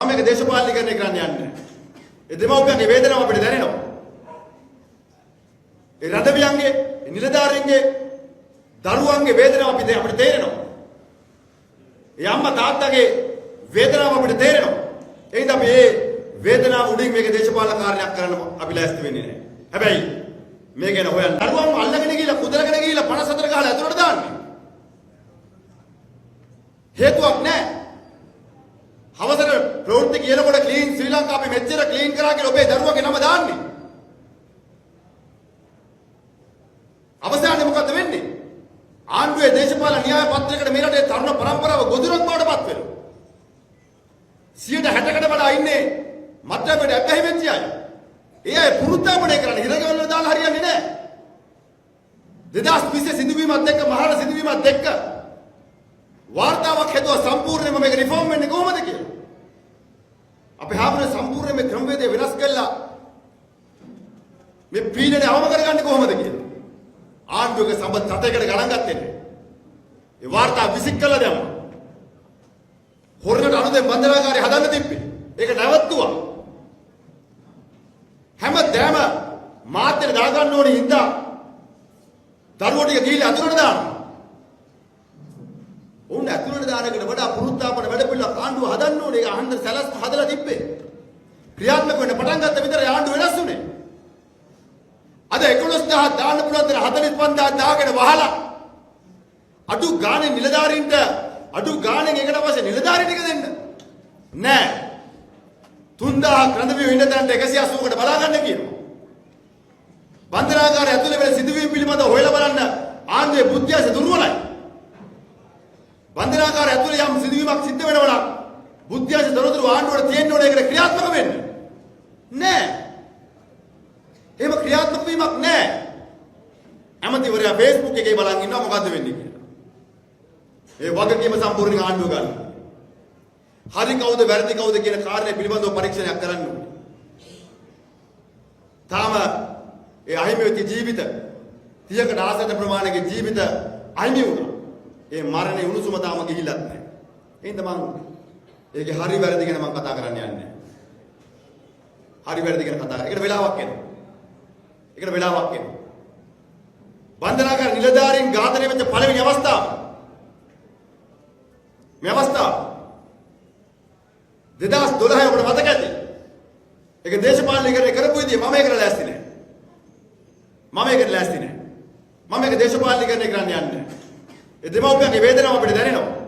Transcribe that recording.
මේක දේශපාලනීකරණය කරන්න යන්නේ. ඒ දෙමව්පියන්ගේ වේදනාව අපිට දැනෙනවා. ඒ රදවියන්ගේ, නිලධාරීන්ගේ, දරුවන්ගේ වේදනාව අපිට තේරෙනවා. ඒ අම්මා තාත්තගේ වේදනාව අපිට තේරෙනවා. ඒ හින්දා අපි මේ වේදනාව උඩින් මේක දේශපාලන කාර්යයක් කරන්න අපි ලෑස්ති වෙන්නේ නැහැ. හැබැයි මේ ගැන හොයන්න දරුවන්ව අල්ලගෙන ගිහිල්ලා කුදලගෙන ගිහිල්ලා 54 ගහලා ඇතුළට දාන්නේ. හේතුවක් නැහැ. හවසට ප්‍රවෘත්ති කියනකොට ක්ලීන් ශ්‍රී ලංකා අපි මෙච්චර ක්ලීන් කරා කියලා ඔබේ දරුවගේ නම දාන්නේ. අවසානයේ මොකද වෙන්නේ? ආණ්ඩුවේ දේශපාලන න්‍යාය පත්‍රයකට මේ රටේ තරුණ පරම්පරාව ගොදුරක් බවට පත් වෙනවා. 60%කට වඩා ඉන්නේ මත්ද්‍රව්‍යයට ඇබ්බැහි වෙච්ච අය. ඒ අය පුරුද්දාපණය කරන්නේ හිරගෙවල් වල දාලා හරියන්නේ නැහැ. 2020 සිදුවීමත් එක්ක මහාන සිදුවීමත් එක්ක වාර්තාවක් හදුවා සම්පූර්ණයෙන්ම මේක රිෆෝම් වෙන්නේ කොහොමද කියලා. අපි හැමෝම සම්පූර්ණයෙන් මේ ක්‍රමවේදය වෙනස් කළා. මේ පීඩනය අවම කරගන්නේ කොහොමද කියලා. ආණ්ඩුවක සම්බන්ධ තටයකට ගණන් ගත්තේ නැහැ. ඒ වාර්තා විසික් කළා දැම්මා. හොරකට අනුදෙන් බන්ධනාගාරය හදන්න තිබ්බේ. ඒක නැවතුවා. හැමදාම මාත්‍යට දාගන්න ඕනේ හින්දා දරුවෝ ටික ගිහිල්ලා අතුරට දානවා. උන් ඇතුළට දානකට වඩා පුරුද්දාපන වැඩ පිළිවෙල ආණ්ඩුව හදන්න ඕනේ. ඒක අහන්න සැලැස්ම හදලා තිබ්බේ. ක්‍රියාත්මක වෙන්න පටන් ගත්ත විතරයි ආණ්ඩුව වෙනස් වුනේ. අද 11000 දාන්න පුළුවන් දේ 45000 දාගෙන වහලා අඩු ගානේ නිලධාරීන්ට අඩු ගානේ ඒකට අවශ්‍ය නිලධාරී ටික දෙන්න. නෑ. 3000 රඳවියෝ ඉන්න තැනට 180කට බලා ගන්න කියනවා. බන්ධනාගාරය ඇතුළේ වෙන සිදුවීම් පිළිබඳව හොයලා බලන්න ආණ්ඩුවේ බුද්ධියස දුර්වලයි. බන්ධනාගාරය ඇතුළේ යම් සිදුවීමක් සිද්ධ වෙනවා නම් බුද්ධියස දරදරු ආණ්ඩුවට තියෙන්න ඕනේ ඒකට ක්‍රියාත්මක වෙන්න. නෑ. එහෙම ක්‍රියාත්මක වීමක් නෑ. ඇමතිවරයා Facebook එකේ බලන් ඉන්නවා මොකද්ද වෙන්නේ කියලා. ඒ වගකීම සම්පූර්ණයෙන් ආණ්ඩුව ගන්න. හරි කවුද වැරදි කවුද කියන කාරණේ පිළිබඳව පරීක්ෂණයක් කරන්න ඕනේ. තාම ඒ අහිමි වෙච්ච ජීවිත 30කට ආසන්න ප්‍රමාණයක ජීවිත අහිමි වුණා. ඒ මරණේ උණුසුම තාම ගිහිල්ලත් නැහැ. එහෙනම් මම ඒකේ හරි වැරදි ගැන මම කතා කරන්න යන්නේ. හරි වැරදි ගැන කතා කරා. ඒකට වෙලාවක් එනවා. ඒකට වෙලාවක් එනවා. බන්ධනාගාර නිලධාරීන් ඝාතනය වෙච්ච පළවෙනි අවස්ථාව. මේ අවස්ථාව 2012 ඔබට මතක ඇති. ඒක දේශපාලනීකරණය කරපු විදිය මම ඒකට ලෑස්ති නැහැ. මම ඒකට ලෑස්ති නැහැ. මම ඒක දේශපාලනීකරණය කරන්න යන්නේ නැහැ. ඒ දෙමව්පියන්ගේ වේදනාව අපිට දැනෙනවා.